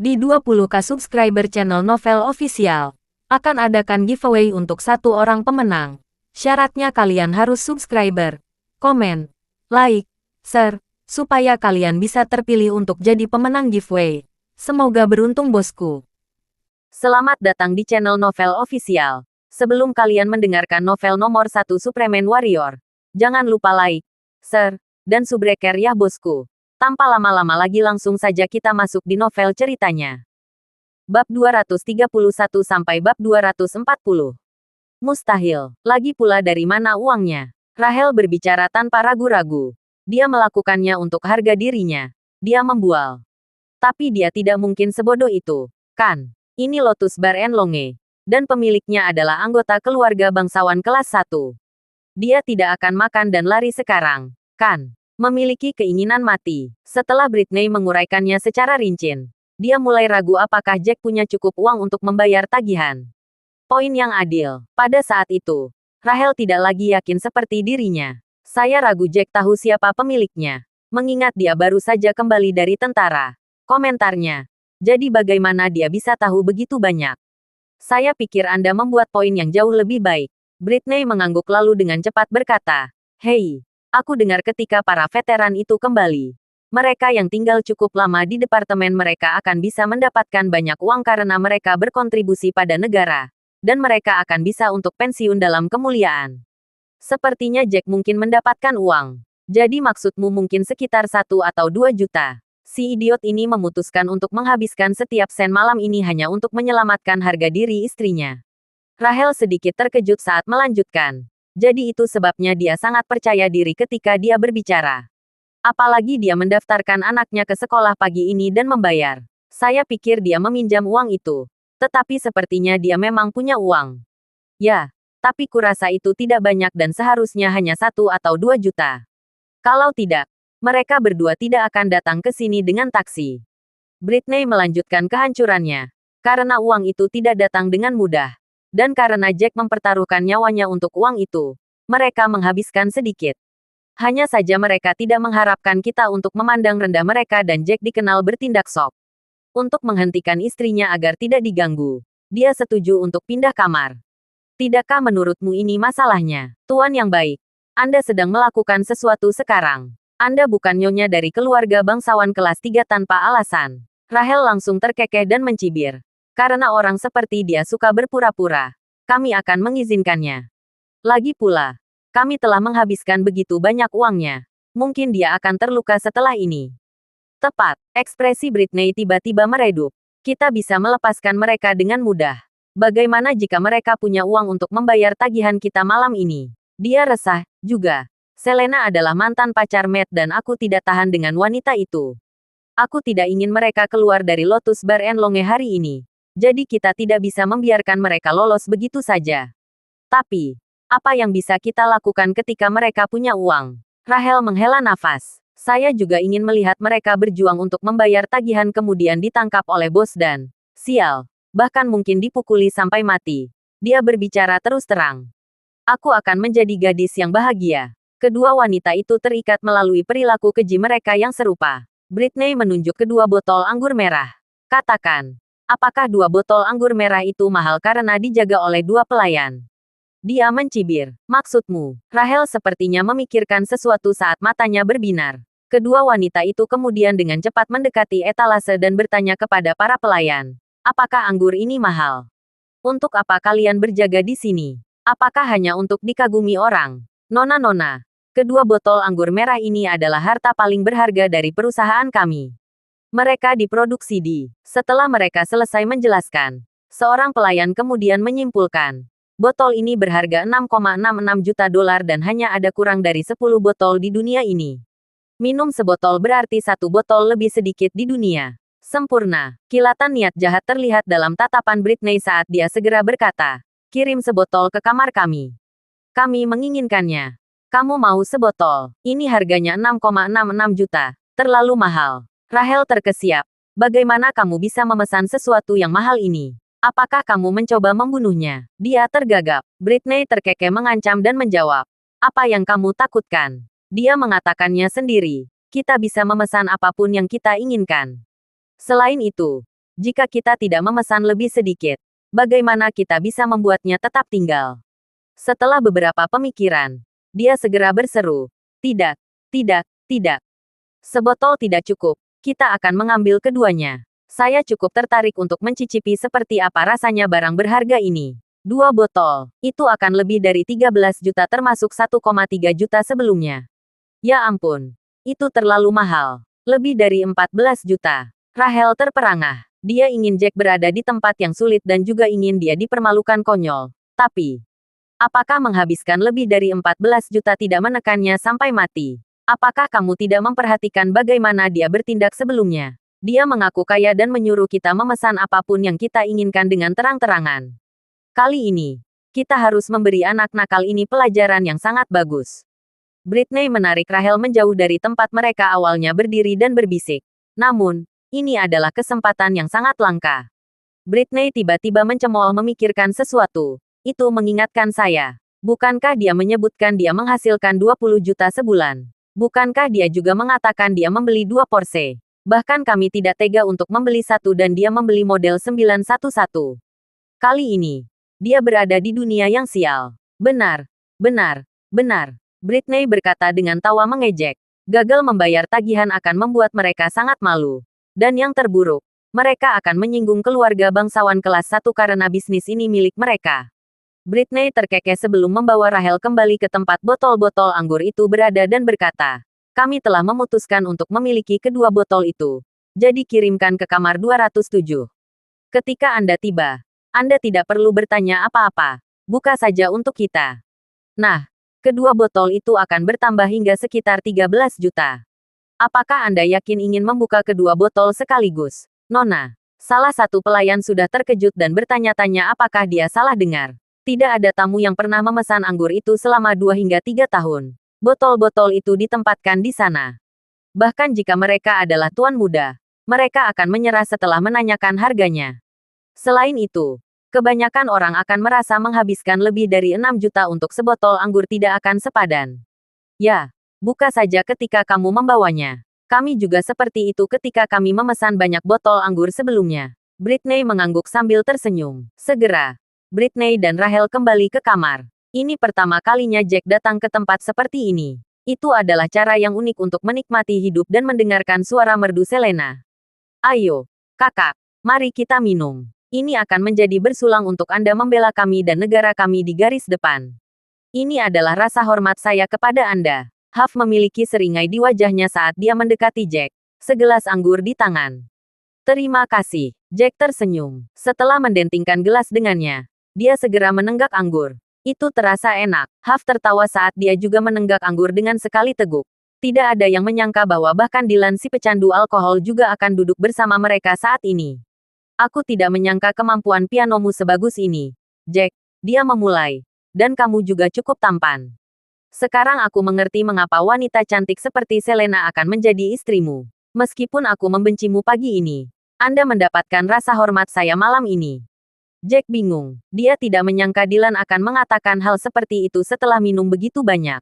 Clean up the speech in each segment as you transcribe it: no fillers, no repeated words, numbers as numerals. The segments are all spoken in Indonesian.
Di 20k subscriber channel Novel Official, akan adakan giveaway untuk satu orang pemenang. Syaratnya kalian harus subscriber, komen, like, share, supaya kalian bisa terpilih untuk jadi pemenang giveaway. Semoga beruntung bosku. Selamat datang di channel Novel Official. Sebelum kalian mendengarkan novel nomor 1 Superman Warrior, jangan lupa like, share, dan subrek ya bosku. Tanpa lama-lama lagi langsung saja kita masuk di novel ceritanya. Bab 231 sampai bab 240. Mustahil. Lagi pula dari mana uangnya? Rahel berbicara tanpa ragu-ragu. Dia melakukannya untuk harga dirinya. Dia membual. Tapi dia tidak mungkin sebodoh itu, kan? Ini Lotus Bar and Longe. Dan pemiliknya adalah anggota keluarga bangsawan kelas 1. Dia tidak akan makan dan lari sekarang, kan? Memiliki keinginan mati. Setelah Britney menguraikannya secara rinci, dia mulai ragu apakah Jack punya cukup uang untuk membayar tagihan. Poin yang adil. Pada saat itu, Rahel tidak lagi yakin seperti dirinya. Saya ragu Jack tahu siapa pemiliknya, mengingat dia baru saja kembali dari tentara. Komentarnya. Jadi bagaimana dia bisa tahu begitu banyak? Saya pikir Anda membuat poin yang jauh lebih baik. Britney mengangguk lalu dengan cepat berkata, "Hei, aku dengar ketika para veteran itu kembali. Mereka yang tinggal cukup lama di departemen mereka akan bisa mendapatkan banyak uang karena mereka berkontribusi pada negara. Dan mereka akan bisa untuk pensiun dalam kemuliaan. Sepertinya Jack mungkin mendapatkan uang. Jadi maksudmu mungkin sekitar 1 atau 2 juta. Si idiot ini memutuskan untuk menghabiskan setiap sen malam ini hanya untuk menyelamatkan harga diri istrinya." Rahel sedikit terkejut saat melanjutkan. Jadi itu sebabnya dia sangat percaya diri ketika dia berbicara. Apalagi dia mendaftarkan anaknya ke sekolah pagi ini dan membayar. Saya pikir dia meminjam uang itu. Tetapi sepertinya dia memang punya uang. Ya, tapi kurasa itu tidak banyak dan seharusnya hanya 1 atau 2 juta. Kalau tidak, mereka berdua tidak akan datang ke sini dengan taksi. Britney melanjutkan kehancurannya. Karena uang itu tidak datang dengan mudah. Dan karena Jack mempertaruhkan nyawanya untuk uang itu, mereka menghabiskan sedikit. Hanya saja mereka tidak mengharapkan kita untuk memandang rendah mereka dan Jack dikenal bertindak sok. Untuk menghentikan istrinya agar tidak diganggu, dia setuju untuk pindah kamar. Tidakkah menurutmu ini masalahnya? Tuan yang baik, Anda sedang melakukan sesuatu sekarang. Anda bukan nyonya dari keluarga bangsawan kelas 3 tanpa alasan. Rahel langsung terkekeh dan mencibir. Karena orang seperti dia suka berpura-pura. Kami akan mengizinkannya. Lagi pula, kami telah menghabiskan begitu banyak uangnya. Mungkin dia akan terluka setelah ini. Tepat, ekspresi Britney tiba-tiba meredup. Kita bisa melepaskan mereka dengan mudah. Bagaimana jika mereka punya uang untuk membayar tagihan kita malam ini? Dia resah, juga. Selena adalah mantan pacar Matt dan aku tidak tahan dengan wanita itu. Aku tidak ingin mereka keluar dari Lotus Bar and Longe hari ini. Jadi kita tidak bisa membiarkan mereka lolos begitu saja. Tapi, apa yang bisa kita lakukan ketika mereka punya uang? Rahel menghela nafas. Saya juga ingin melihat mereka berjuang untuk membayar tagihan kemudian ditangkap oleh bos dan, sial, bahkan mungkin dipukuli sampai mati. Dia berbicara terus terang. Aku akan menjadi gadis yang bahagia. Kedua wanita itu terikat melalui perilaku keji mereka yang serupa. Britney menunjuk kedua botol anggur merah. Katakan. Apakah 2 botol anggur merah itu mahal karena dijaga oleh 2 pelayan? Dia mencibir. Maksudmu? Rahel sepertinya memikirkan sesuatu saat matanya berbinar. Kedua wanita itu kemudian dengan cepat mendekati etalase dan bertanya kepada para pelayan. Apakah anggur ini mahal? Untuk apa kalian berjaga di sini? Apakah hanya untuk dikagumi orang? Nona-nona, kedua botol anggur merah ini adalah harta paling berharga dari perusahaan kami. Mereka diproduksi di. Setelah mereka selesai menjelaskan, seorang pelayan kemudian menyimpulkan. Botol ini berharga 6,66 juta dolar dan hanya ada kurang dari 10 botol di dunia ini. Minum sebotol berarti 1 botol lebih sedikit di dunia. Sempurna. Kilatan niat jahat terlihat dalam tatapan Britney saat dia segera berkata, "Kirim sebotol ke kamar kami. Kami menginginkannya." "Kamu mau sebotol? Ini harganya 6,66 juta. Terlalu mahal." Rahel terkesiap. Bagaimana kamu bisa memesan sesuatu yang mahal ini? Apakah kamu mencoba membunuhnya? Dia tergagap. Britney terkekeh mengancam dan menjawab. Apa yang kamu takutkan? Dia mengatakannya sendiri. Kita bisa memesan apapun yang kita inginkan. Selain itu, Jika kita tidak memesan lebih sedikit, bagaimana kita bisa membuatnya tetap tinggal? Setelah beberapa pemikiran, dia segera berseru, "Tidak, tidak, tidak. Sebotol tidak cukup. Kita akan mengambil keduanya. Saya cukup tertarik untuk mencicipi seperti apa rasanya barang berharga ini. 2 botol, itu akan lebih dari 13 juta termasuk 1,3 juta sebelumnya. Ya ampun, itu terlalu mahal. Lebih dari 14 juta. Rahel terperangah. Dia ingin Jack berada di tempat yang sulit dan juga ingin dia dipermalukan konyol. Tapi, apakah menghabiskan lebih dari 14 juta tidak menekannya sampai mati? Apakah kamu tidak memperhatikan bagaimana dia bertindak sebelumnya? Dia mengaku kaya dan menyuruh kita memesan apapun yang kita inginkan dengan terang-terangan. Kali ini, kita harus memberi anak nakal ini pelajaran yang sangat bagus." Britney menarik Rahel menjauh dari tempat mereka awalnya berdiri dan berbisik. Namun, ini adalah kesempatan yang sangat langka. Britney tiba-tiba mencemooh memikirkan sesuatu. Itu mengingatkan saya. Bukankah dia menyebutkan dia menghasilkan 20 juta sebulan? Bukankah dia juga mengatakan dia membeli 2 Porsche? Bahkan kami tidak tega untuk membeli satu dan dia membeli model 911. Kali ini, dia berada di dunia yang sial. Benar, benar, benar. Britney berkata dengan tawa mengejek. Gagal membayar tagihan akan membuat mereka sangat malu. Dan yang terburuk, mereka akan menyinggung keluarga bangsawan kelas 1 karena bisnis ini milik mereka. Britney terkekeh sebelum membawa Rahel kembali ke tempat botol-botol anggur itu berada dan berkata, "Kami telah memutuskan untuk memiliki kedua botol itu. Jadi kirimkan ke kamar 207. Ketika Anda tiba, Anda tidak perlu bertanya apa-apa. Buka saja untuk kita." Nah, kedua botol itu akan bertambah hingga sekitar 13 juta. Apakah Anda yakin ingin membuka kedua botol sekaligus, Nona? Salah satu pelayan sudah terkejut dan bertanya-tanya apakah dia salah dengar. Tidak ada tamu yang pernah memesan anggur itu selama 2 hingga 3 tahun. Botol-botol itu ditempatkan di sana. Bahkan jika mereka adalah tuan muda, mereka akan menyerah setelah menanyakan harganya. Selain itu, kebanyakan orang akan merasa menghabiskan lebih dari 6 juta untuk sebotol anggur tidak akan sepadan. Ya, buka saja ketika kamu membawanya. Kami juga seperti itu ketika kami memesan banyak botol anggur sebelumnya. Britney mengangguk sambil tersenyum. Segera, Britney dan Rahel kembali ke kamar. Ini pertama kalinya Jack datang ke tempat seperti ini. Itu adalah cara yang unik untuk menikmati hidup dan mendengarkan suara merdu Selena. "Ayo, kakak, mari kita minum. Ini akan menjadi bersulang untuk Anda membela kami dan negara kami di garis depan. Ini adalah rasa hormat saya kepada Anda." Huff memiliki seringai di wajahnya saat dia mendekati Jack. Segelas anggur di tangan. "Terima kasih." Jack tersenyum. Setelah mendentingkan gelas dengannya, dia segera menenggak anggur. Itu terasa enak. Huff tertawa saat dia juga menenggak anggur dengan sekali teguk. Tidak ada yang menyangka bahwa bahkan Dylan si pecandu alkohol juga akan duduk bersama mereka saat ini. "Aku tidak menyangka kemampuan pianomu sebagus ini, Jack." Dia memulai. "Dan kamu juga cukup tampan. Sekarang aku mengerti mengapa wanita cantik seperti Selena akan menjadi istrimu. Meskipun aku membencimu pagi ini, Anda mendapatkan rasa hormat saya malam ini." Jack bingung. Dia tidak menyangka Dylan akan mengatakan hal seperti itu setelah minum begitu banyak.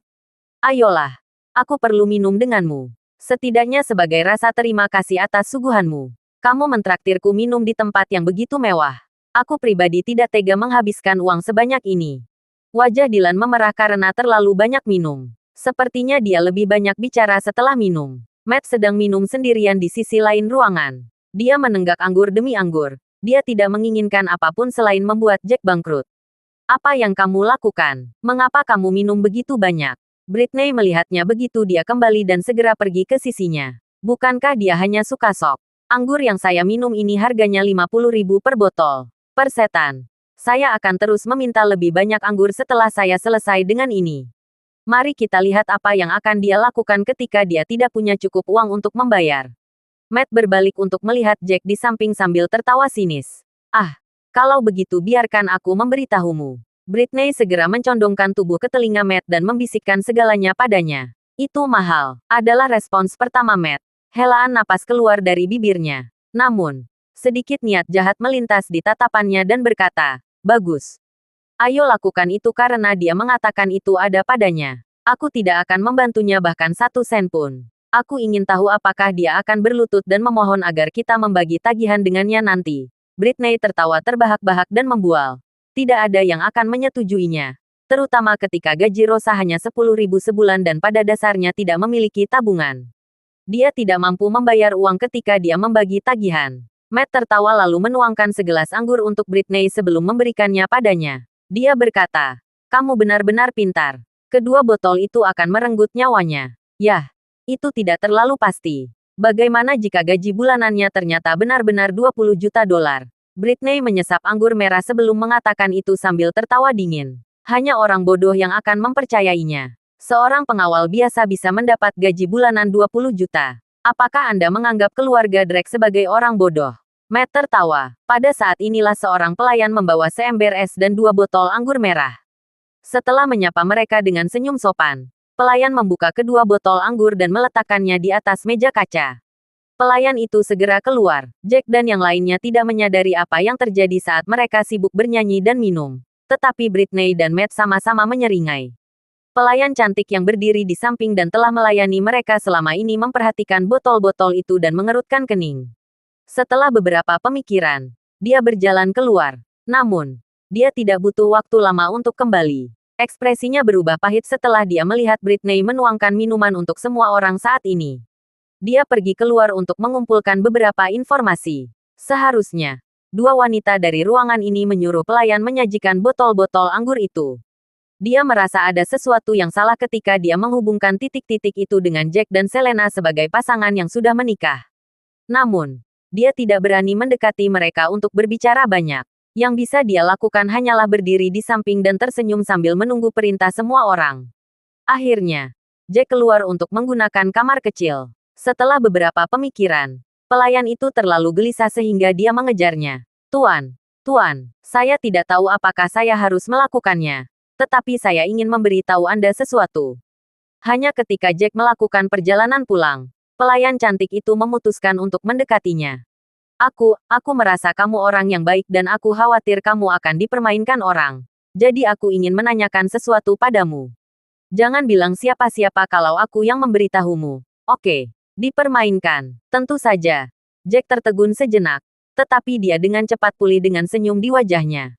"Ayolah, aku perlu minum denganmu. Setidaknya sebagai rasa terima kasih atas suguhanmu. Kamu mentraktirku minum di tempat yang begitu mewah. Aku pribadi tidak tega menghabiskan uang sebanyak ini." Wajah Dylan memerah karena terlalu banyak minum. Sepertinya dia lebih banyak bicara setelah minum. Matt sedang minum sendirian di sisi lain ruangan. Dia menenggak anggur demi anggur. Dia tidak menginginkan apapun selain membuat Jack bangkrut. "Apa yang kamu lakukan? Mengapa kamu minum begitu banyak?" Britney melihatnya begitu dia kembali dan segera pergi ke sisinya. "Bukankah dia hanya suka sok? Anggur yang saya minum ini harganya 50.000 per botol. Persetan. Saya akan terus meminta lebih banyak anggur setelah saya selesai dengan ini. Mari kita lihat apa yang akan dia lakukan ketika dia tidak punya cukup uang untuk membayar." Matt berbalik untuk melihat Jack di samping sambil tertawa sinis. "Ah, kalau begitu biarkan aku memberitahumu." Britney segera mencondongkan tubuh ke telinga Matt dan membisikkan segalanya padanya. "Itu mahal," adalah respons pertama Matt. Helaan napas keluar dari bibirnya. Namun, sedikit niat jahat melintas di tatapannya dan berkata, "Bagus. Ayo lakukan itu karena dia mengatakan itu ada padanya. Aku tidak akan membantunya bahkan 1 sen pun." Aku ingin tahu apakah dia akan berlutut dan memohon agar kita membagi tagihan dengannya nanti. Britney tertawa terbahak-bahak dan membual. Tidak ada yang akan menyetujuinya. Terutama ketika gaji Rosa hanya 10.000 sebulan dan pada dasarnya tidak memiliki tabungan. Dia tidak mampu membayar uang ketika dia membagi tagihan. Matt tertawa lalu menuangkan segelas anggur untuk Britney sebelum memberikannya padanya. Dia berkata, "Kamu benar-benar pintar. Kedua botol itu akan merenggut nyawanya." Yah, itu tidak terlalu pasti. Bagaimana jika gaji bulanannya ternyata benar-benar 20 juta dolar? Britney menyesap anggur merah sebelum mengatakan itu sambil tertawa dingin. Hanya orang bodoh yang akan mempercayainya. Seorang pengawal biasa bisa mendapat gaji bulanan 20 juta. Apakah Anda menganggap keluarga Drake sebagai orang bodoh? Matt tertawa. Pada saat inilah seorang pelayan membawa seember es dan 2 botol anggur merah. Setelah menyapa mereka dengan senyum sopan, pelayan membuka kedua botol anggur dan meletakkannya di atas meja kaca. Pelayan itu segera keluar. Jack dan yang lainnya tidak menyadari apa yang terjadi saat mereka sibuk bernyanyi dan minum. Tetapi Britney dan Matt sama-sama menyeringai. Pelayan cantik yang berdiri di samping dan telah melayani mereka selama ini memperhatikan botol-botol itu dan mengerutkan kening. Setelah beberapa pemikiran, dia berjalan keluar. Namun, dia tidak butuh waktu lama untuk kembali. Ekspresinya berubah pahit setelah dia melihat Britney menuangkan minuman untuk semua orang saat ini. Dia pergi keluar untuk mengumpulkan beberapa informasi. Seharusnya, 2 wanita dari ruangan ini menyuruh pelayan menyajikan botol-botol anggur itu. Dia merasa ada sesuatu yang salah ketika dia menghubungkan titik-titik itu dengan Jack dan Selena sebagai pasangan yang sudah menikah. Namun, dia tidak berani mendekati mereka untuk berbicara banyak. Yang bisa dia lakukan hanyalah berdiri di samping dan tersenyum sambil menunggu perintah semua orang. Akhirnya, Jack keluar untuk menggunakan kamar kecil. Setelah beberapa pemikiran, pelayan itu terlalu gelisah sehingga dia mengejarnya. Tuan, saya tidak tahu apakah saya harus melakukannya. Tetapi saya ingin memberitahu Anda sesuatu. Hanya ketika Jack melakukan perjalanan pulang, pelayan cantik itu memutuskan untuk mendekatinya. Aku merasa kamu orang yang baik dan aku khawatir kamu akan dipermainkan orang. Jadi aku ingin menanyakan sesuatu padamu. Jangan bilang siapa-siapa kalau aku yang memberitahumu. Oke, dipermainkan. Tentu saja. Jack tertegun sejenak. Tetapi dia dengan cepat pulih dengan senyum di wajahnya.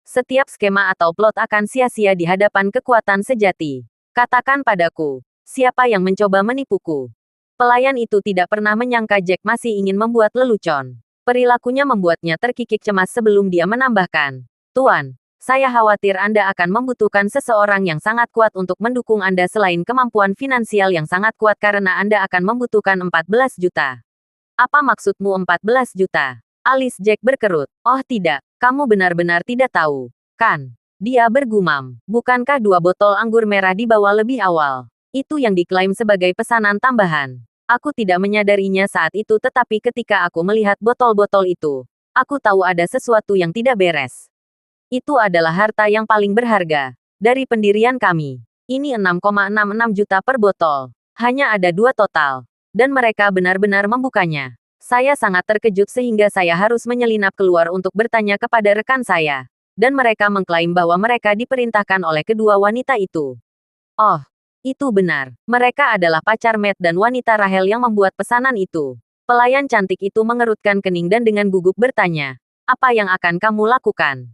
Setiap skema atau plot akan sia-sia di hadapan kekuatan sejati. Katakan padaku, siapa yang mencoba menipuku? Pelayan itu tidak pernah menyangka Jack masih ingin membuat lelucon. Perilakunya membuatnya terkikik cemas sebelum dia menambahkan, "Tuan, saya khawatir Anda akan membutuhkan seseorang yang sangat kuat untuk mendukung Anda selain kemampuan finansial yang sangat kuat karena Anda akan membutuhkan 14 juta. Apa maksudmu 14 juta? Alis Jack berkerut. Oh tidak, kamu benar-benar tidak tahu, kan? Dia bergumam. Bukankah 2 botol anggur merah dibawa lebih awal? Itu yang diklaim sebagai pesanan tambahan. Aku tidak menyadarinya saat itu tetapi ketika aku melihat botol-botol itu, aku tahu ada sesuatu yang tidak beres. Itu adalah harta yang paling berharga dari pendirian kami. Ini 6,66 juta per botol. Hanya ada 2 total. Dan mereka benar-benar membukanya. Saya sangat terkejut sehingga saya harus menyelinap keluar untuk bertanya kepada rekan saya. Dan mereka mengklaim bahwa mereka diperintahkan oleh kedua wanita itu. Oh, itu benar. Mereka adalah pacar Matt dan wanita Rahel yang membuat pesanan itu. Pelayan cantik itu mengerutkan kening dan dengan gugup bertanya, "Apa yang akan kamu lakukan?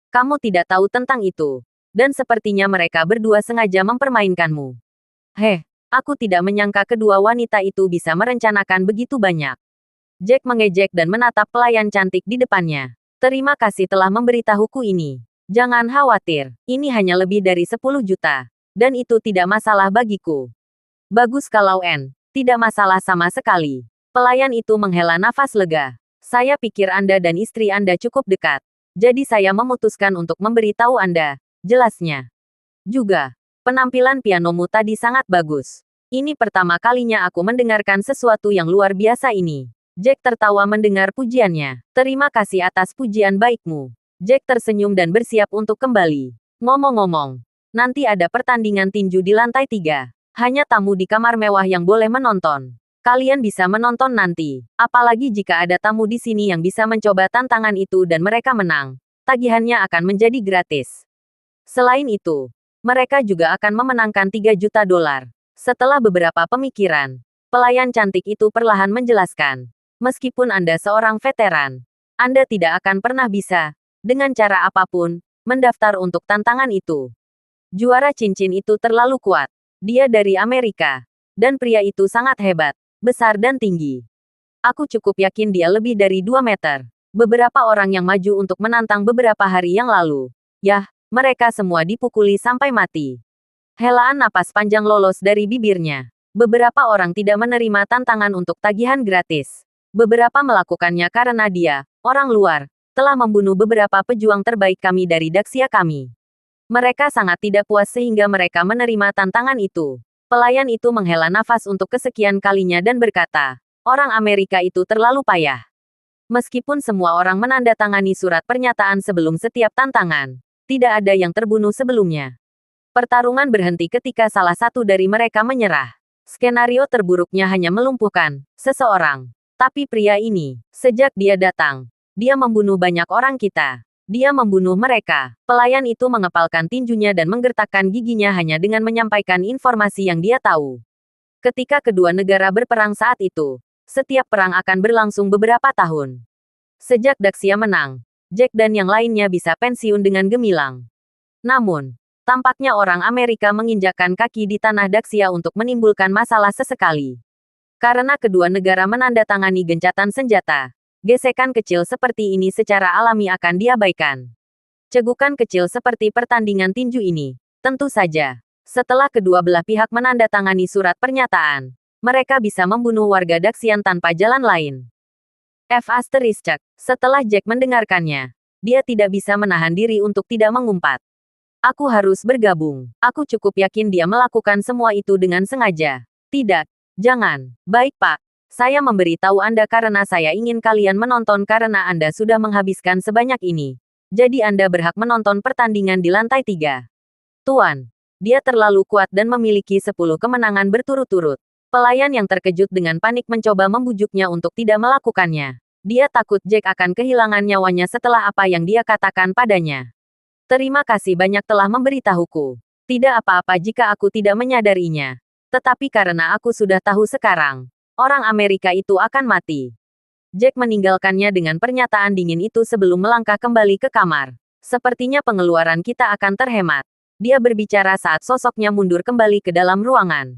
Kamu tidak tahu tentang itu." Dan sepertinya mereka berdua sengaja mempermainkanmu. Aku tidak menyangka kedua wanita itu bisa merencanakan begitu banyak. Jack mengejek dan menatap pelayan cantik di depannya. "Terima kasih telah memberitahuku ini. Jangan khawatir, ini hanya lebih dari 10 juta. Dan itu tidak masalah bagiku." "Bagus kalau tidak masalah sama sekali." Pelayan itu menghela nafas lega. "Saya pikir Anda dan istri Anda cukup dekat. Jadi saya memutuskan untuk memberitahu Anda." Jelasnya. "Juga, penampilan pianomu tadi sangat bagus. Ini pertama kalinya aku mendengarkan sesuatu yang luar biasa ini." Jack tertawa mendengar pujiannya. "Terima kasih atas pujian baikmu." Jack tersenyum dan bersiap untuk kembali. "Ngomong-ngomong, nanti ada pertandingan tinju di lantai 3. Hanya tamu di kamar mewah yang boleh menonton. Kalian bisa menonton nanti. Apalagi jika ada tamu di sini yang bisa mencoba tantangan itu dan mereka menang. Tagihannya akan menjadi gratis. Selain itu, mereka juga akan memenangkan 3 juta dolar." Setelah beberapa pemikiran, Pelayan cantik itu perlahan menjelaskan. Meskipun Anda seorang veteran, Anda tidak akan pernah bisa, dengan cara apapun, mendaftar untuk tantangan itu. Juara cincin itu terlalu kuat. Dia dari Amerika. Dan pria itu sangat hebat, besar dan tinggi. Aku cukup yakin dia lebih dari 2 meter. Beberapa orang yang maju untuk menantang beberapa hari yang lalu. Yah, mereka semua dipukuli sampai mati. Helaan napas panjang lolos dari bibirnya. Beberapa orang tidak menerima tantangan untuk tagihan gratis. Beberapa melakukannya karena dia, orang luar, telah membunuh beberapa pejuang terbaik kami dari Daxia kami. Mereka sangat tidak puas sehingga mereka menerima tantangan itu. Pelayan itu menghela nafas untuk kesekian kalinya dan berkata, orang Amerika itu terlalu payah. Meskipun semua orang menandatangani surat pernyataan sebelum setiap tantangan, tidak ada yang terbunuh sebelumnya. Pertarungan berhenti ketika salah satu dari mereka menyerah. Skenario terburuknya hanya melumpuhkan seseorang. Tapi pria ini, sejak dia datang, dia membunuh banyak orang kita. Dia membunuh mereka. Pelayan itu mengepalkan tinjunya dan menggertakkan giginya hanya dengan menyampaikan informasi yang dia tahu. Ketika kedua negara berperang saat itu, setiap perang akan berlangsung beberapa tahun. Sejak Daxia menang, Jack dan yang lainnya bisa pensiun dengan gemilang. Namun, tampaknya orang Amerika menginjakkan kaki di tanah Daxia untuk menimbulkan masalah sesekali. Karena kedua negara menandatangani gencatan senjata, gesekan kecil seperti ini secara alami akan diabaikan. Cegukan kecil seperti pertandingan tinju ini, tentu saja. Setelah kedua belah pihak menandatangani surat pernyataan, mereka bisa membunuh warga Daxian tanpa jalan lain. Setelah Jack mendengarkannya, dia tidak bisa menahan diri untuk tidak mengumpat. Aku harus bergabung. Aku cukup yakin dia melakukan semua itu dengan sengaja. Tidak. Jangan. Baik, Pak. Saya memberitahu Anda karena saya ingin kalian menonton karena Anda sudah menghabiskan sebanyak ini. Jadi Anda berhak menonton pertandingan di lantai 3. Tuan. Dia terlalu kuat dan memiliki 10 kemenangan berturut-turut. Pelayan yang terkejut dengan panik mencoba membujuknya untuk tidak melakukannya. Dia takut Jack akan kehilangan nyawanya setelah apa yang dia katakan padanya. Terima kasih banyak telah memberitahuku. Tidak apa-apa jika aku tidak menyadarinya. Tetapi karena aku sudah tahu sekarang, orang Amerika itu akan mati. Jack meninggalkannya dengan pernyataan dingin itu sebelum melangkah kembali ke kamar. Sepertinya pengeluaran kita akan terhemat. Dia berbicara saat sosoknya mundur kembali ke dalam ruangan.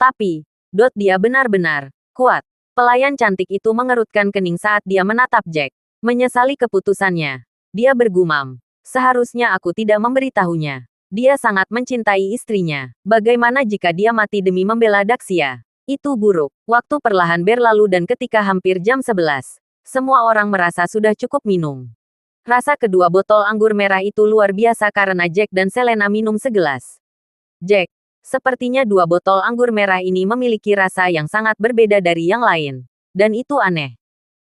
Tapi, dia benar-benar kuat. Pelayan cantik itu mengerutkan kening saat dia menatap Jack. Menyesali keputusannya. Dia bergumam. Seharusnya aku tidak memberitahunya. Dia sangat mencintai istrinya. Bagaimana jika dia mati demi membela Daxia? Itu buruk. Waktu perlahan berlalu dan ketika hampir jam 11, semua orang merasa sudah cukup minum. Rasa kedua botol anggur merah itu luar biasa karena Jack dan Selena minum segelas. Jack, sepertinya 2 botol anggur merah ini memiliki rasa yang sangat berbeda dari yang lain. Dan itu aneh.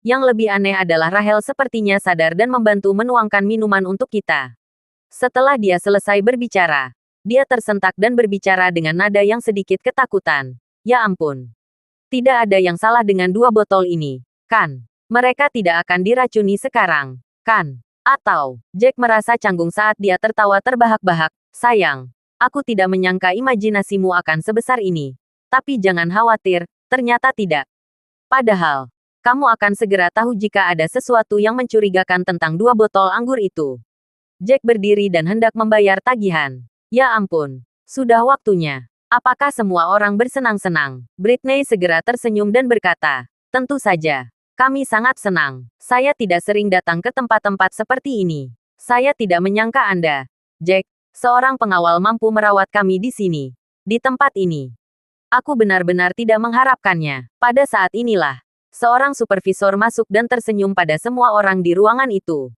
Yang lebih aneh adalah Rahel sepertinya sadar dan membantu menuangkan minuman untuk kita. Setelah dia selesai berbicara, dia tersentak dan berbicara dengan nada yang sedikit ketakutan. Ya ampun. Tidak ada yang salah dengan 2 botol ini, kan? Mereka tidak akan diracuni sekarang, kan? Atau, Jack merasa canggung saat dia tertawa terbahak-bahak. Sayang, aku tidak menyangka imajinasimu akan sebesar ini. Tapi jangan khawatir, ternyata tidak. Padahal, kamu akan segera tahu jika ada sesuatu yang mencurigakan tentang 2 botol anggur itu. Jack berdiri dan hendak membayar tagihan. Ya ampun, sudah waktunya. Apakah semua orang bersenang-senang? Britney segera tersenyum dan berkata, tentu saja. Kami sangat senang. Saya tidak sering datang ke tempat-tempat seperti ini. Saya tidak menyangka Anda, Jack, seorang pengawal mampu merawat kami di sini. Di tempat ini. Aku benar-benar tidak mengharapkannya. Pada saat inilah, seorang supervisor masuk dan tersenyum pada semua orang di ruangan itu.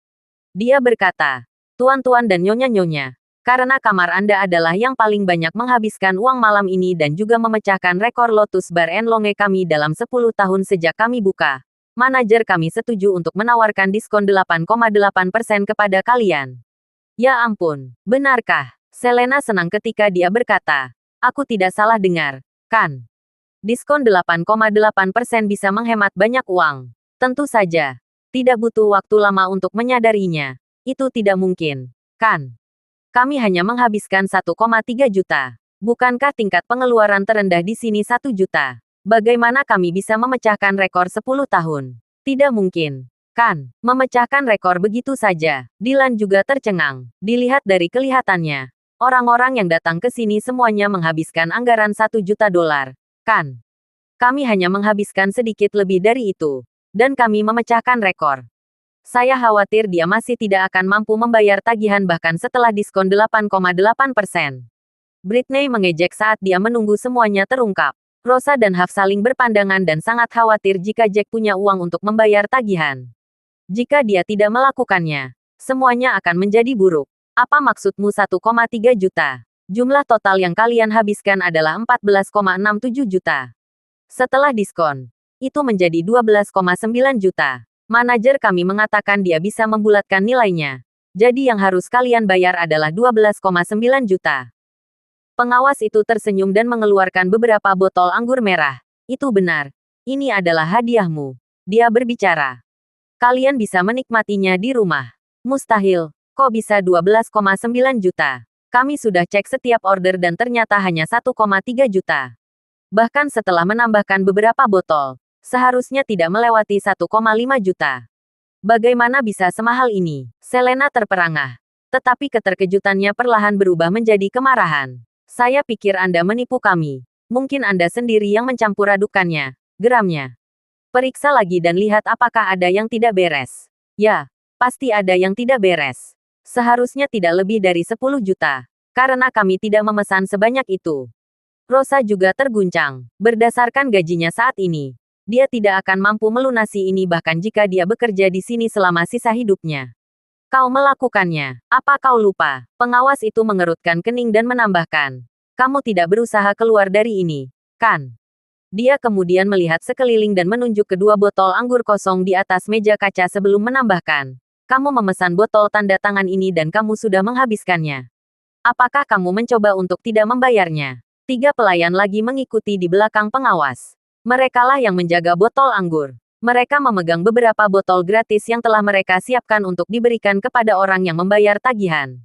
Dia berkata, Tuan-tuan dan nyonya-nyonya, karena kamar Anda adalah yang paling banyak menghabiskan uang malam ini dan juga memecahkan rekor Lotus Bar and Lounge kami dalam 10 tahun sejak kami buka, manajer kami setuju untuk menawarkan diskon 8,8% kepada kalian. Ya ampun, benarkah? Selena senang ketika dia berkata, aku tidak salah dengar, kan? Diskon 8,8% bisa menghemat banyak uang. Tentu saja, tidak butuh waktu lama untuk menyadarinya. Itu tidak mungkin, kan? Kami hanya menghabiskan 1,3 juta. Bukankah tingkat pengeluaran terendah di sini 1 juta? Bagaimana kami bisa memecahkan rekor 10 tahun? Tidak mungkin. Kan, memecahkan rekor begitu saja. Dylan juga tercengang. Dilihat dari kelihatannya, orang-orang yang datang ke sini semuanya menghabiskan anggaran 1 juta dolar. Kan? Kami hanya menghabiskan sedikit lebih dari itu. Dan kami memecahkan rekor. Saya khawatir dia masih tidak akan mampu membayar tagihan bahkan setelah diskon 8,8%. Britney mengejek saat dia menunggu semuanya terungkap. Rosa dan Huff saling berpandangan dan sangat khawatir jika Jack punya uang untuk membayar tagihan. Jika dia tidak melakukannya, semuanya akan menjadi buruk. Apa maksudmu 1,3 juta? Jumlah total yang kalian habiskan adalah 14,67 juta. Setelah diskon, itu menjadi 12,9 juta. Manajer kami mengatakan dia bisa membulatkan nilainya. Jadi yang harus kalian bayar adalah 12,9 juta. Pengawas itu tersenyum dan mengeluarkan beberapa botol anggur merah. Itu benar. Ini adalah hadiahmu. Dia berbicara. Kalian bisa menikmatinya di rumah. Mustahil. Kok bisa 12,9 juta? Kami sudah cek setiap order dan ternyata hanya 1,3 juta. Bahkan setelah menambahkan beberapa botol, seharusnya tidak melewati 1,5 juta. Bagaimana bisa semahal ini? Selena terperangah. Tetapi keterkejutannya perlahan berubah menjadi kemarahan. Saya pikir Anda menipu kami. Mungkin Anda sendiri yang mencampur adukannya. Geramnya. Periksa lagi dan lihat apakah ada yang tidak beres. Ya, pasti ada yang tidak beres. Seharusnya tidak lebih dari 10 juta. Karena kami tidak memesan sebanyak itu. Rosa juga terguncang. Berdasarkan gajinya saat ini, dia tidak akan mampu melunasi ini bahkan jika dia bekerja di sini selama sisa hidupnya. Kau melakukannya. Apa kau lupa? Pengawas itu mengerutkan kening dan menambahkan. Kamu tidak berusaha keluar dari ini, kan? Dia kemudian melihat sekeliling dan menunjuk kedua botol anggur kosong di atas meja kaca sebelum menambahkan. Kamu memesan botol tanda tangan ini dan kamu sudah menghabiskannya. Apakah kamu mencoba untuk tidak membayarnya? 3 pelayan lagi mengikuti di belakang pengawas. Merekalah yang menjaga botol anggur. Mereka memegang beberapa botol gratis yang telah mereka siapkan untuk diberikan kepada orang yang membayar tagihan.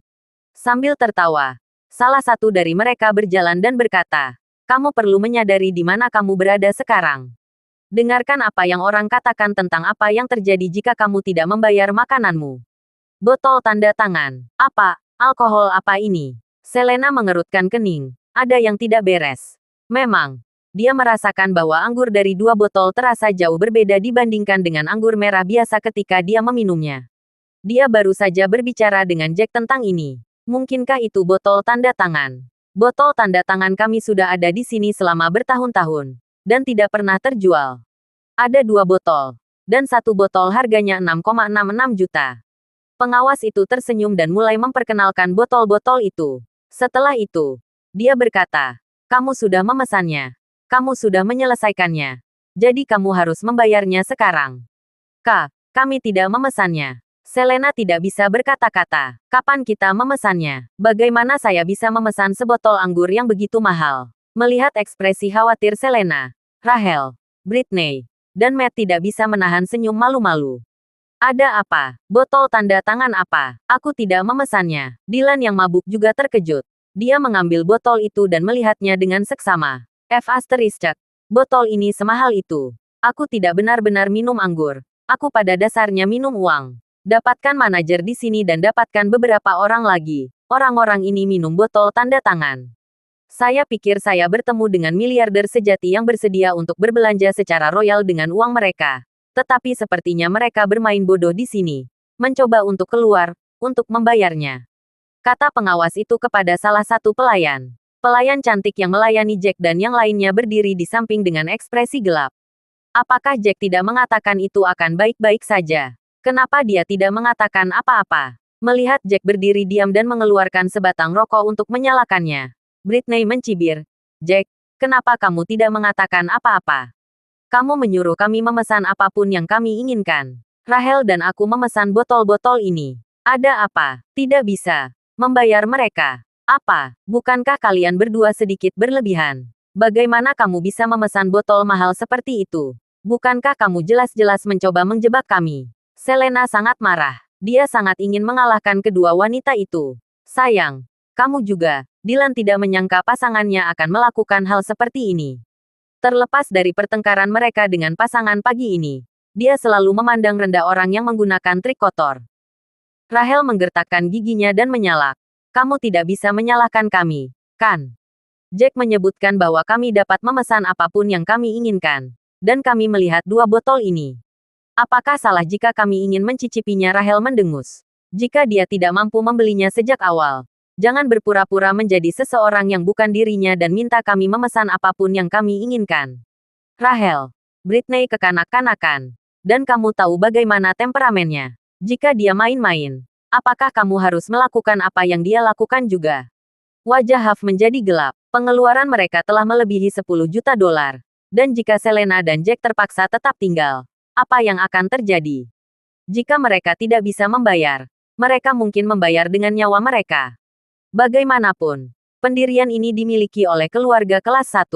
Sambil tertawa, salah satu dari mereka berjalan dan berkata, "Kamu perlu menyadari di mana kamu berada sekarang. Dengarkan apa yang orang katakan tentang apa yang terjadi jika kamu tidak membayar makananmu." Botol tanda tangan. Apa? Alkohol apa ini? Selena mengerutkan kening. Ada yang tidak beres. Memang. Dia merasakan bahwa anggur dari 2 botol terasa jauh berbeda dibandingkan dengan anggur merah biasa ketika dia meminumnya. Dia baru saja berbicara dengan Jack tentang ini. Mungkinkah itu botol tanda tangan? Botol tanda tangan kami sudah ada di sini selama bertahun-tahun. Dan tidak pernah terjual. Ada 2 botol. Dan 1 botol harganya 6,66 juta. Pengawas itu tersenyum dan mulai memperkenalkan botol-botol itu. Setelah itu, dia berkata, "Kamu sudah memesannya. Kamu sudah menyelesaikannya. Jadi kamu harus membayarnya sekarang." Kami tidak memesannya." Selena tidak bisa berkata-kata. "Kapan kita memesannya? Bagaimana saya bisa memesan sebotol anggur yang begitu mahal?" Melihat ekspresi khawatir Selena, Rachel, Britney, dan Matt tidak bisa menahan senyum malu-malu. "Ada apa? Botol tanda tangan apa? Aku tidak memesannya." Dylan yang mabuk juga terkejut. Dia mengambil botol itu dan melihatnya dengan seksama. Botol ini semahal itu. Aku tidak benar-benar minum anggur. Aku pada dasarnya minum uang. Dapatkan manajer di sini dan dapatkan beberapa orang lagi. Orang-orang ini minum botol tanda tangan. Saya pikir saya bertemu dengan miliarder sejati yang bersedia untuk berbelanja secara royal dengan uang mereka. Tetapi sepertinya mereka bermain bodoh di sini. Mencoba untuk keluar, untuk membayarnya. Kata pengawas itu kepada salah satu pelayan. Pelayan cantik yang melayani Jack dan yang lainnya berdiri di samping dengan ekspresi gelap. Apakah Jack tidak mengatakan itu akan baik-baik saja? Kenapa dia tidak mengatakan apa-apa? Melihat Jack berdiri diam dan mengeluarkan sebatang rokok untuk menyalakannya, Britney mencibir. "Jack, kenapa kamu tidak mengatakan apa-apa? Kamu menyuruh kami memesan apapun yang kami inginkan. Rachel dan aku memesan botol-botol ini. Ada apa? Tidak bisa membayar mereka. Apa? Bukankah kalian berdua sedikit berlebihan? Bagaimana kamu bisa memesan botol mahal seperti itu? Bukankah kamu jelas-jelas mencoba menjebak kami?" Selena sangat marah. Dia sangat ingin mengalahkan kedua wanita itu. Sayang, kamu juga. Dylan tidak menyangka pasangannya akan melakukan hal seperti ini. Terlepas dari pertengkaran mereka dengan pasangan pagi ini, dia selalu memandang rendah orang yang menggunakan trik kotor. Rahel menggertakkan giginya dan menyalak. Kamu tidak bisa menyalahkan kami, kan? Jack menyebutkan bahwa kami dapat memesan apapun yang kami inginkan. Dan kami melihat 2 botol ini. Apakah salah jika kami ingin mencicipinya? Rahel mendengus. Jika dia tidak mampu membelinya sejak awal, jangan berpura-pura menjadi seseorang yang bukan dirinya dan minta kami memesan apapun yang kami inginkan. Rahel, Britney kekanak-kanakan. Dan kamu tahu bagaimana temperamennya. Jika dia main-main, apakah kamu harus melakukan apa yang dia lakukan juga? Wajah Huff menjadi gelap. Pengeluaran mereka telah melebihi 10 juta dolar. Dan jika Selena dan Jack terpaksa tetap tinggal, apa yang akan terjadi? Jika mereka tidak bisa membayar, mereka mungkin membayar dengan nyawa mereka. Bagaimanapun, pendirian ini dimiliki oleh keluarga kelas 1.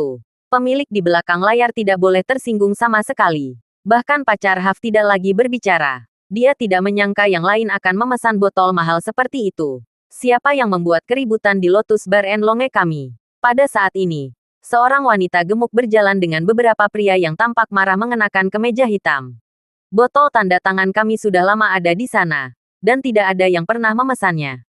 Pemilik di belakang layar tidak boleh tersinggung sama sekali. Bahkan pacar Huff tidak lagi berbicara. Dia tidak menyangka yang lain akan memesan botol mahal seperti itu. Siapa yang membuat keributan di Lotus Bar and Lounge kami? Pada saat ini, seorang wanita gemuk berjalan dengan beberapa pria yang tampak marah mengenakan kemeja hitam. Botol tanda tangan kami sudah lama ada di sana, dan tidak ada yang pernah memesannya.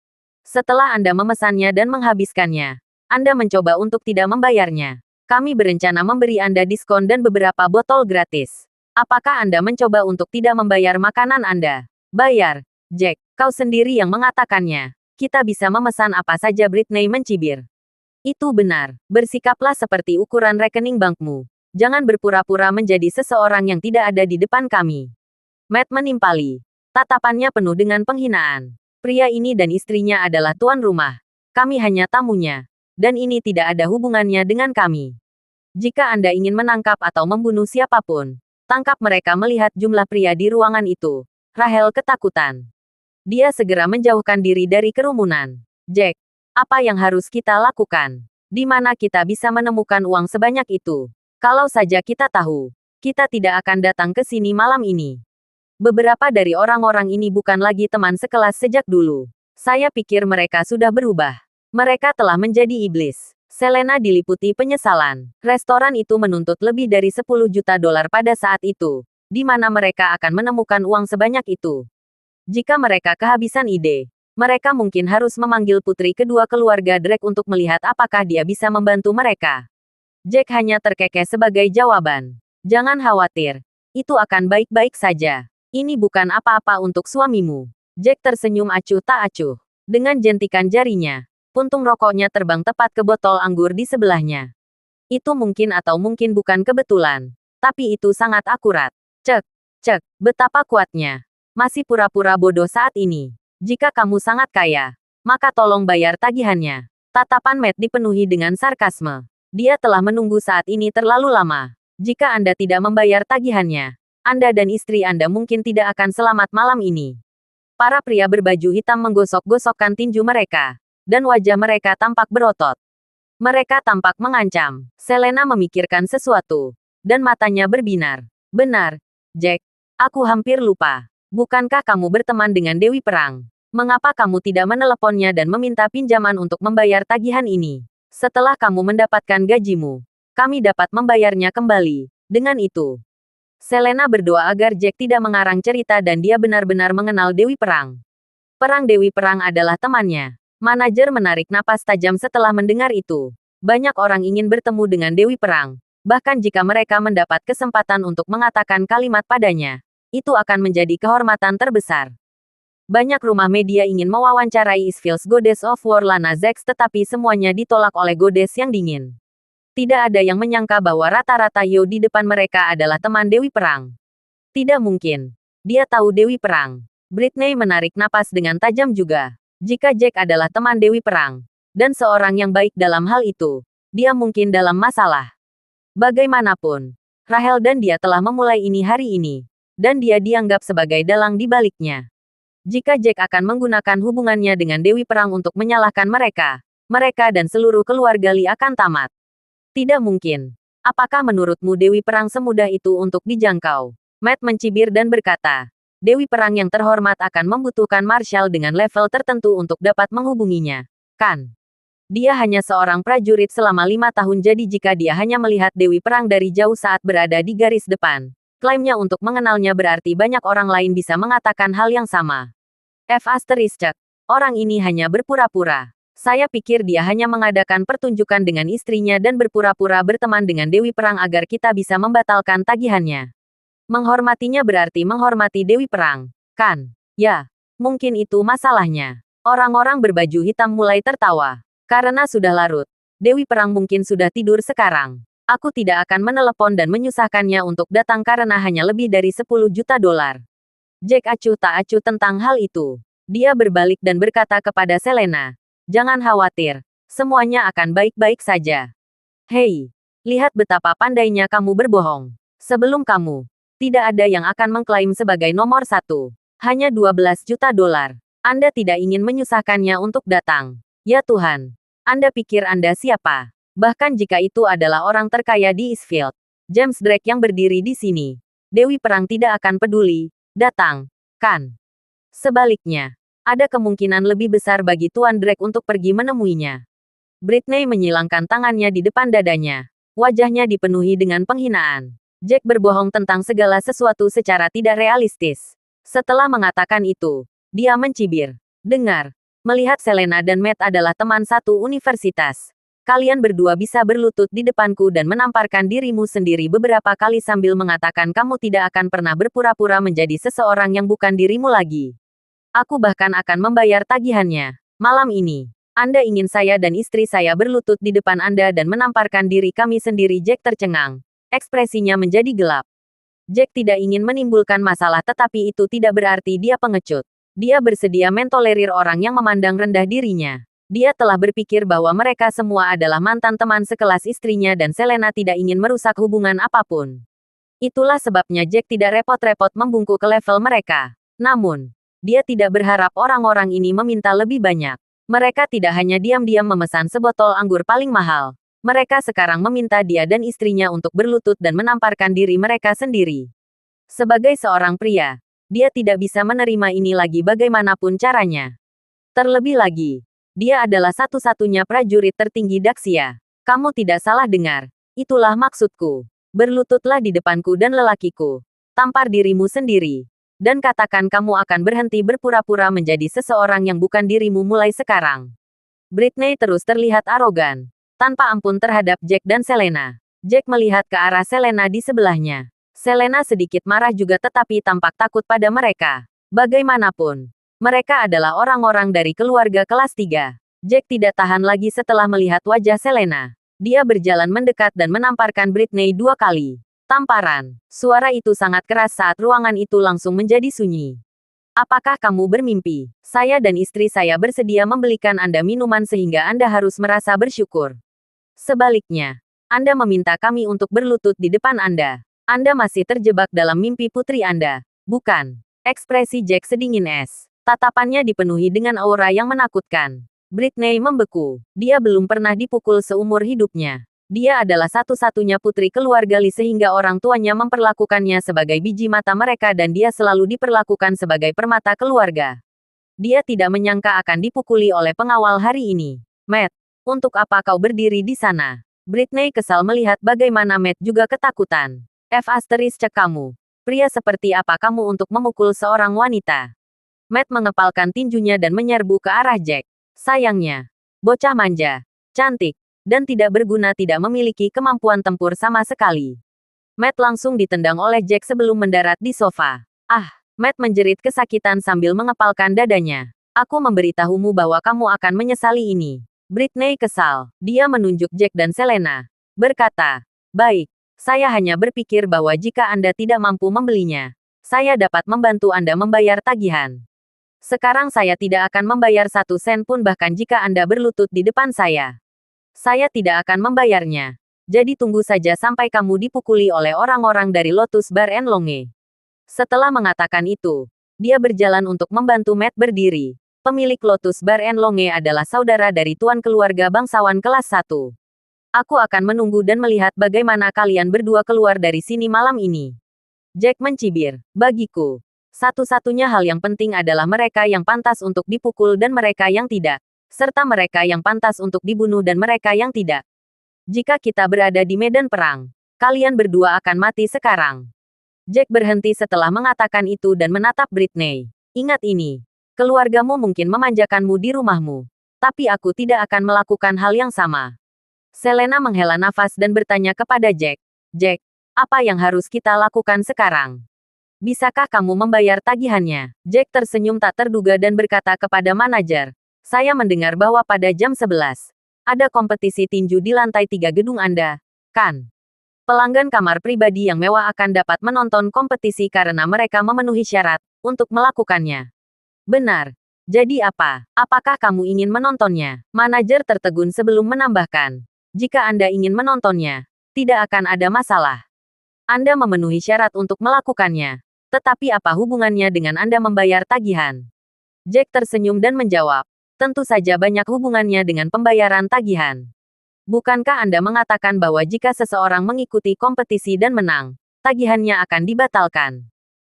Setelah Anda memesannya dan menghabiskannya, Anda mencoba untuk tidak membayarnya. Kami berencana memberi Anda diskon dan beberapa botol gratis. Apakah Anda mencoba untuk tidak membayar makanan Anda? Bayar, Jack, kau sendiri yang mengatakannya. Kita bisa memesan apa saja. Britney mencibir. Itu benar, bersikaplah seperti ukuran rekening bankmu. Jangan berpura-pura menjadi seseorang yang tidak ada di depan kami. Matt menimpali. Tatapannya penuh dengan penghinaan. Pria ini dan istrinya adalah tuan rumah. Kami hanya tamunya. Dan ini tidak ada hubungannya dengan kami. Jika Anda ingin menangkap atau membunuh siapapun, tangkap mereka. Melihat jumlah pria di ruangan itu, Rahel ketakutan. Dia segera menjauhkan diri dari kerumunan. Jack, apa yang harus kita lakukan? Di mana kita bisa menemukan uang sebanyak itu? Kalau saja kita tahu, kita tidak akan datang ke sini malam ini. Beberapa dari orang-orang ini bukan lagi teman sekelas sejak dulu. Saya pikir mereka sudah berubah. Mereka telah menjadi iblis. Selena diliputi penyesalan. Restoran itu menuntut lebih dari 10 juta dolar pada saat itu. Di mana mereka akan menemukan uang sebanyak itu? Jika mereka kehabisan ide, mereka mungkin harus memanggil putri kedua keluarga Drake untuk melihat apakah dia bisa membantu mereka. Jack hanya terkekeh sebagai jawaban. Jangan khawatir. Itu akan baik-baik saja. Ini bukan apa-apa untuk suamimu. Jack tersenyum acuh tak acuh. Dengan jentikan jarinya, puntung rokoknya terbang tepat ke botol anggur di sebelahnya. Itu mungkin atau mungkin bukan kebetulan. Tapi itu sangat akurat. Cek, cek, betapa kuatnya. Masih pura-pura bodoh saat ini. Jika kamu sangat kaya, maka tolong bayar tagihannya. Tatapan Matt dipenuhi dengan sarkasme. Dia telah menunggu saat ini terlalu lama. Jika Anda tidak membayar tagihannya, Anda dan istri Anda mungkin tidak akan selamat malam ini. Para pria berbaju hitam menggosok-gosokkan tinju mereka, dan wajah mereka tampak berotot. Mereka tampak mengancam. Selena memikirkan sesuatu, dan matanya berbinar. Benar, Jack. Aku hampir lupa. Bukankah kamu berteman dengan Dewi Perang? Mengapa kamu tidak meneleponnya dan meminta pinjaman untuk membayar tagihan ini? Setelah kamu mendapatkan gajimu, kami dapat membayarnya kembali. Dengan itu, Selena berdoa agar Jack tidak mengarang cerita dan dia benar-benar mengenal Dewi Perang. Dewi Perang adalah temannya. Manajer menarik napas tajam setelah mendengar itu. Banyak orang ingin bertemu dengan Dewi Perang. Bahkan jika mereka mendapat kesempatan untuk mengatakan kalimat padanya, itu akan menjadi kehormatan terbesar. Banyak rumah media ingin mewawancarai Isfield's Goddess of War Lana Zex, tetapi semuanya ditolak oleh Goddess yang dingin. Tidak ada yang menyangka bahwa rata-rata Yo di depan mereka adalah teman Dewi Perang. Tidak mungkin. Dia tahu Dewi Perang. Britney menarik napas dengan tajam juga. Jika Jack adalah teman Dewi Perang, dan seorang yang baik dalam hal itu, dia mungkin dalam masalah. Bagaimanapun, Rahel dan dia telah memulai ini hari ini. Dan dia dianggap sebagai dalang di baliknya. Jika Jack akan menggunakan hubungannya dengan Dewi Perang untuk menyalahkan mereka, mereka dan seluruh keluarga Lee akan tamat. Tidak mungkin. Apakah menurutmu Dewi Perang semudah itu untuk dijangkau? Matt mencibir dan berkata, Dewi Perang yang terhormat akan membutuhkan Marshall dengan level tertentu untuk dapat menghubunginya, kan? Dia hanya seorang prajurit selama 5 tahun, jadi jika dia hanya melihat Dewi Perang dari jauh saat berada di garis depan, klaimnya untuk mengenalnya berarti banyak orang lain bisa mengatakan hal yang sama. Orang ini hanya berpura-pura. Saya pikir dia hanya mengadakan pertunjukan dengan istrinya dan berpura-pura berteman dengan Dewi Perang agar kita bisa membatalkan tagihannya. Menghormatinya berarti menghormati Dewi Perang, kan? Ya, mungkin itu masalahnya. Orang-orang berbaju hitam mulai tertawa. Karena sudah larut, Dewi Perang mungkin sudah tidur sekarang. Aku tidak akan menelepon dan menyusahkannya untuk datang karena hanya lebih dari 10 juta dolar. Jack acuh tak acuh tentang hal itu. Dia berbalik dan berkata kepada Selena, "Jangan khawatir, semuanya akan baik-baik saja. Hei, lihat betapa pandainya kamu berbohong. Sebelum kamu, tidak ada yang akan mengklaim sebagai nomor 1. Hanya 12 juta dolar. Anda tidak ingin menyusahkannya untuk datang. Ya Tuhan. Anda pikir Anda siapa? Bahkan jika itu adalah orang terkaya di Eastfield, James Drake yang berdiri di sini, Dewi Perang tidak akan peduli, datang, kan? Sebaliknya, ada kemungkinan lebih besar bagi Tuan Drake untuk pergi menemuinya." Britney menyilangkan tangannya di depan dadanya. Wajahnya dipenuhi dengan penghinaan. Jack berbohong tentang segala sesuatu secara tidak realistis. Setelah mengatakan itu, dia mencibir. "Dengar. Melihat Selena dan Matt adalah teman satu universitas. Kalian berdua bisa berlutut di depanku dan menamparkan dirimu sendiri beberapa kali sambil mengatakan kamu tidak akan pernah berpura-pura menjadi seseorang yang bukan dirimu lagi. Aku bahkan akan membayar tagihannya. Malam ini, Anda ingin saya dan istri saya berlutut di depan Anda dan menamparkan diri kami sendiri." Jack tercengang. Ekspresinya menjadi gelap. Jack tidak ingin menimbulkan masalah, tetapi itu tidak berarti dia pengecut. Dia bersedia mentolerir orang yang memandang rendah dirinya. Dia telah berpikir bahwa mereka semua adalah mantan teman sekelas istrinya dan Selena tidak ingin merusak hubungan apapun. Itulah sebabnya Jack tidak repot-repot membungkuk ke level mereka. Namun, dia tidak berharap orang-orang ini meminta lebih banyak. Mereka tidak hanya diam-diam memesan sebotol anggur paling mahal. Mereka sekarang meminta dia dan istrinya untuk berlutut dan menamparkan diri mereka sendiri. Sebagai seorang pria, dia tidak bisa menerima ini lagi bagaimanapun caranya. Terlebih lagi, dia adalah satu-satunya prajurit tertinggi Daxia. Kamu tidak salah dengar. Itulah maksudku. Berlututlah di depanku dan lelakiku. Tampar dirimu sendiri. Dan katakan kamu akan berhenti berpura-pura menjadi seseorang yang bukan dirimu mulai sekarang. Britney terus terlihat arogan. Tanpa ampun terhadap Jack dan Selena. Jack melihat ke arah Selena di sebelahnya. Selena sedikit marah juga tetapi tampak takut pada mereka. Bagaimanapun, mereka adalah orang-orang dari keluarga kelas 3. Jack tidak tahan lagi setelah melihat wajah Selena. Dia berjalan mendekat dan menamparkan Britney 2 kali. Tamparan. Suara itu sangat keras saat ruangan itu langsung menjadi sunyi. "Apakah kamu bermimpi? Saya dan istri saya bersedia membelikan Anda minuman sehingga Anda harus merasa bersyukur. Sebaliknya, Anda meminta kami untuk berlutut di depan Anda. Anda masih terjebak dalam mimpi putri Anda, bukan?" Ekspresi Jack sedingin es. Tatapannya dipenuhi dengan aura yang menakutkan. Britney membeku. Dia belum pernah dipukul seumur hidupnya. Dia adalah satu-satunya putri keluarga Lee sehingga orang tuanya memperlakukannya sebagai biji mata mereka dan dia selalu diperlakukan sebagai permata keluarga. Dia tidak menyangka akan dipukuli oleh pengawal hari ini. "Matt, untuk apa kau berdiri di sana?" Britney kesal melihat bagaimana Matt juga ketakutan. Cek kamu. Pria seperti apa kamu untuk memukul seorang wanita?" Matt mengepalkan tinjunya dan menyerbu ke arah Jack. Sayangnya, bocah manja, cantik, dan tidak berguna tidak memiliki kemampuan tempur sama sekali. Matt langsung ditendang oleh Jack sebelum mendarat di sofa. "Ah!" Matt menjerit kesakitan sambil mengepalkan dadanya. "Aku memberitahumu bahwa kamu akan menyesali ini." Britney kesal. Dia menunjuk Jack dan Selena. Berkata, "Baik. Saya hanya berpikir bahwa jika Anda tidak mampu membelinya, saya dapat membantu Anda membayar tagihan. Sekarang saya tidak akan membayar 1 sen pun bahkan jika Anda berlutut di depan saya. Saya tidak akan membayarnya. Jadi tunggu saja sampai kamu dipukuli oleh orang-orang dari Lotus Bar and Lounge." Setelah mengatakan itu, dia berjalan untuk membantu Matt berdiri. Pemilik Lotus Bar and Lounge adalah saudara dari tuan keluarga bangsawan kelas 1. "Aku akan menunggu dan melihat bagaimana kalian berdua keluar dari sini malam ini." Jack mencibir. "Bagiku, satu-satunya hal yang penting adalah mereka yang pantas untuk dipukul dan mereka yang tidak. serta mereka yang pantas untuk dibunuh dan mereka yang tidak. Jika kita berada di medan perang, kalian berdua akan mati sekarang. Jack berhenti setelah mengatakan itu dan menatap Britney. Ingat ini. Keluargamu mungkin memanjakanmu di rumahmu. Tapi aku tidak akan melakukan hal yang sama. Selena menghela nafas dan bertanya kepada Jack. Jack, apa yang harus kita lakukan sekarang? Bisakah kamu membayar tagihannya? Jack tersenyum tak terduga dan berkata kepada manajer. Saya mendengar bahwa pada jam 11, ada kompetisi tinju di lantai 3 gedung Anda, kan? Pelanggan kamar pribadi yang mewah akan dapat menonton kompetisi karena mereka memenuhi syarat untuk melakukannya. Benar. Jadi apa? Apakah kamu ingin menontonnya? Manajer tertegun sebelum menambahkan. Jika Anda ingin menontonnya, tidak akan ada masalah. Anda memenuhi syarat untuk melakukannya. Tetapi apa hubungannya dengan Anda membayar tagihan? Jack tersenyum dan menjawab. Tentu saja banyak hubungannya dengan pembayaran tagihan. Bukankah Anda mengatakan bahwa jika seseorang mengikuti kompetisi dan menang, tagihannya akan dibatalkan?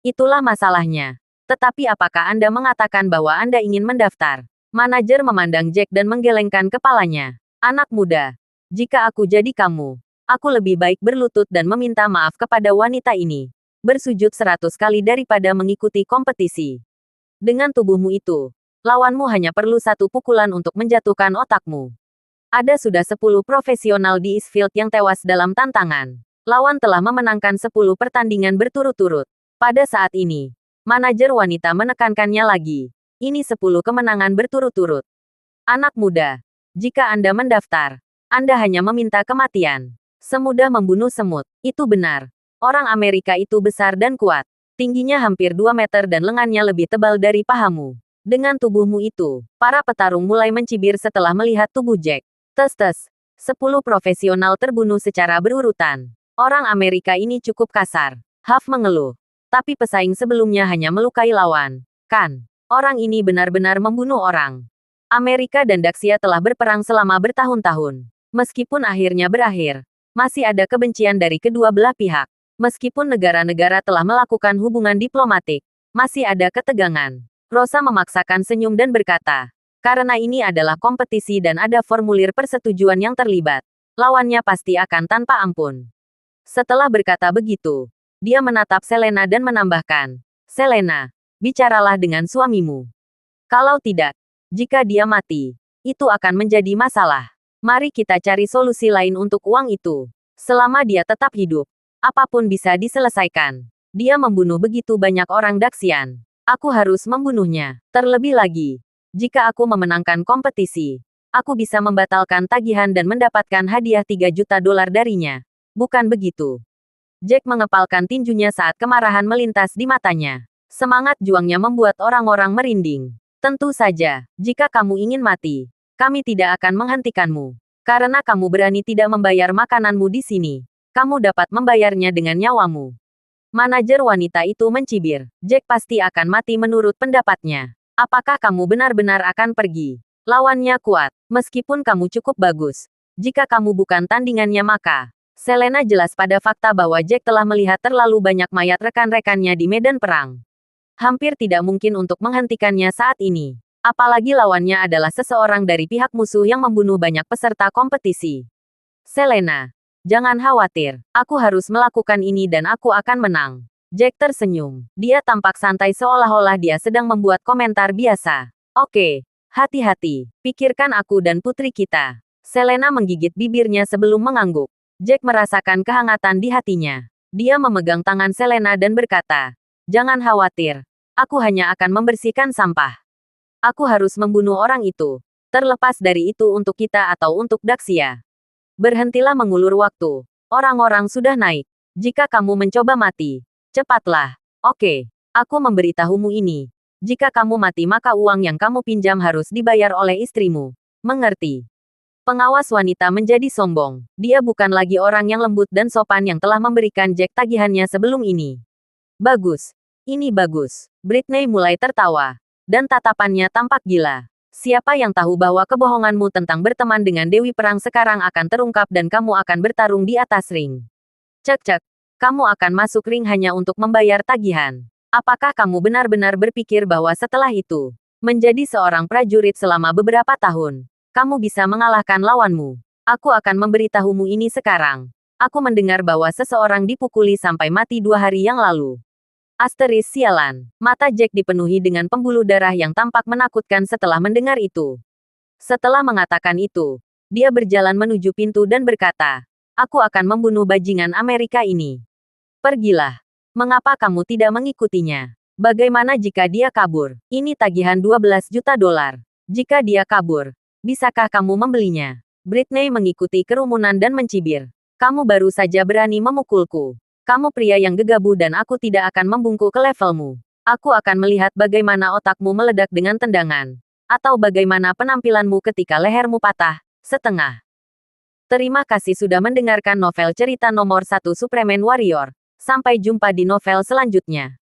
Itulah masalahnya. Tetapi apakah Anda mengatakan bahwa Anda ingin mendaftar? Manajer memandang Jack dan menggelengkan kepalanya. Anak muda, jika aku jadi kamu, aku lebih baik berlutut dan meminta maaf kepada wanita ini. Bersujud 100 kali daripada mengikuti kompetisi. Dengan tubuhmu itu, lawanmu hanya perlu satu pukulan untuk menjatuhkan otakmu. Ada sudah 10 profesional di Eastfield yang tewas dalam tantangan. Lawan telah memenangkan 10 pertandingan berturut-turut. Pada saat ini, manajer wanita menekankannya lagi. Ini 10 kemenangan berturut-turut. Anak muda, jika Anda mendaftar, Anda hanya meminta kematian. Semudah membunuh semut. Itu benar. Orang Amerika itu besar dan kuat. Tingginya hampir 2 meter dan lengannya lebih tebal dari pahamu. Dengan tubuhmu itu, para petarung mulai mencibir setelah melihat tubuh Jack. Tes-tes. 10 profesional terbunuh secara berurutan. Orang Amerika ini cukup kasar. Huff mengeluh. Tapi pesaing sebelumnya hanya melukai lawan. Kan? Orang ini benar-benar membunuh orang. Amerika dan Daxia telah berperang selama bertahun-tahun. Meskipun akhirnya berakhir, masih ada kebencian dari kedua belah pihak. Meskipun negara-negara telah melakukan hubungan diplomatik, masih ada ketegangan. Rosa memaksakan senyum dan berkata, karena ini adalah kompetisi dan ada formulir persetujuan yang terlibat, lawannya pasti akan tanpa ampun. Setelah berkata begitu, dia menatap Selena dan menambahkan, Selena, bicaralah dengan suamimu. Kalau tidak, jika dia mati, itu akan menjadi masalah. Mari kita cari solusi lain untuk uang itu. Selama dia tetap hidup, apapun bisa diselesaikan. Dia membunuh begitu banyak orang Daxian. Aku harus membunuhnya. Terlebih lagi, jika aku memenangkan kompetisi, aku bisa membatalkan tagihan dan mendapatkan hadiah 3 juta dolar darinya. Bukan begitu? Jack mengepalkan tinjunya saat kemarahan melintas di matanya. Semangat juangnya membuat orang-orang merinding. Tentu saja, jika kamu ingin mati, kami tidak akan menghentikanmu. Karena kamu berani tidak membayar makananmu di sini, kamu dapat membayarnya dengan nyawamu. Manajer wanita itu mencibir. Jack pasti akan mati menurut pendapatnya. Apakah kamu benar-benar akan pergi? Lawannya kuat, meskipun kamu cukup bagus. Jika kamu bukan tandingannya maka, Selena jelas pada fakta bahwa Jack telah melihat terlalu banyak mayat rekan-rekannya di medan perang. Hampir tidak mungkin untuk menghentikannya saat ini. Apalagi lawannya adalah seseorang dari pihak musuh yang membunuh banyak peserta kompetisi. Selena, jangan khawatir, aku harus melakukan ini dan aku akan menang. Jack tersenyum. Dia tampak santai seolah-olah dia sedang membuat komentar biasa. Oke, hati-hati, pikirkan aku dan putri kita. Selena menggigit bibirnya sebelum mengangguk. Jack merasakan kehangatan di hatinya. Dia memegang tangan Selena dan berkata, jangan khawatir, aku hanya akan membersihkan sampah. Aku harus membunuh orang itu. Terlepas dari itu untuk kita atau untuk Daxia. Berhentilah mengulur waktu. Orang-orang sudah naik. Jika kamu mencoba mati, cepatlah. Oke, aku memberitahumu ini. Jika kamu mati maka uang yang kamu pinjam harus dibayar oleh istrimu. Mengerti? Pengawas wanita menjadi sombong. Dia bukan lagi orang yang lembut dan sopan yang telah memberikan Jack tagihannya sebelum ini. Bagus. Ini bagus. Britney mulai tertawa. Dan tatapannya tampak gila. Siapa yang tahu bahwa kebohonganmu tentang berteman dengan Dewi Perang sekarang akan terungkap dan kamu akan bertarung di atas ring. Cek-cek. Kamu akan masuk ring hanya untuk membayar tagihan. Apakah kamu benar-benar berpikir bahwa setelah itu, Menjadi seorang prajurit selama beberapa tahun. Kamu bisa mengalahkan lawanmu. Aku akan memberitahumu ini sekarang. Aku mendengar bahwa seseorang dipukuli sampai mati 2 hari yang lalu. Asteris sialan. Mata Jack dipenuhi dengan pembuluh darah yang tampak menakutkan setelah mendengar itu. Setelah mengatakan itu, dia berjalan menuju pintu dan berkata, "Aku akan membunuh bajingan Amerika ini. Pergilah. Mengapa kamu tidak mengikutinya? Bagaimana jika dia kabur? Ini tagihan 12 juta dolar. Jika dia kabur, bisakah kamu membelinya?" Britney mengikuti kerumunan dan mencibir. "Kamu baru saja berani memukulku. Kamu pria yang gegabah dan aku tidak akan membungkuk ke levelmu. Aku akan melihat bagaimana otakmu meledak dengan tendangan. Atau bagaimana penampilanmu ketika lehermu patah, setengah." Terima kasih sudah mendengarkan novel cerita nomor 1 Superman Warrior. Sampai jumpa di novel selanjutnya.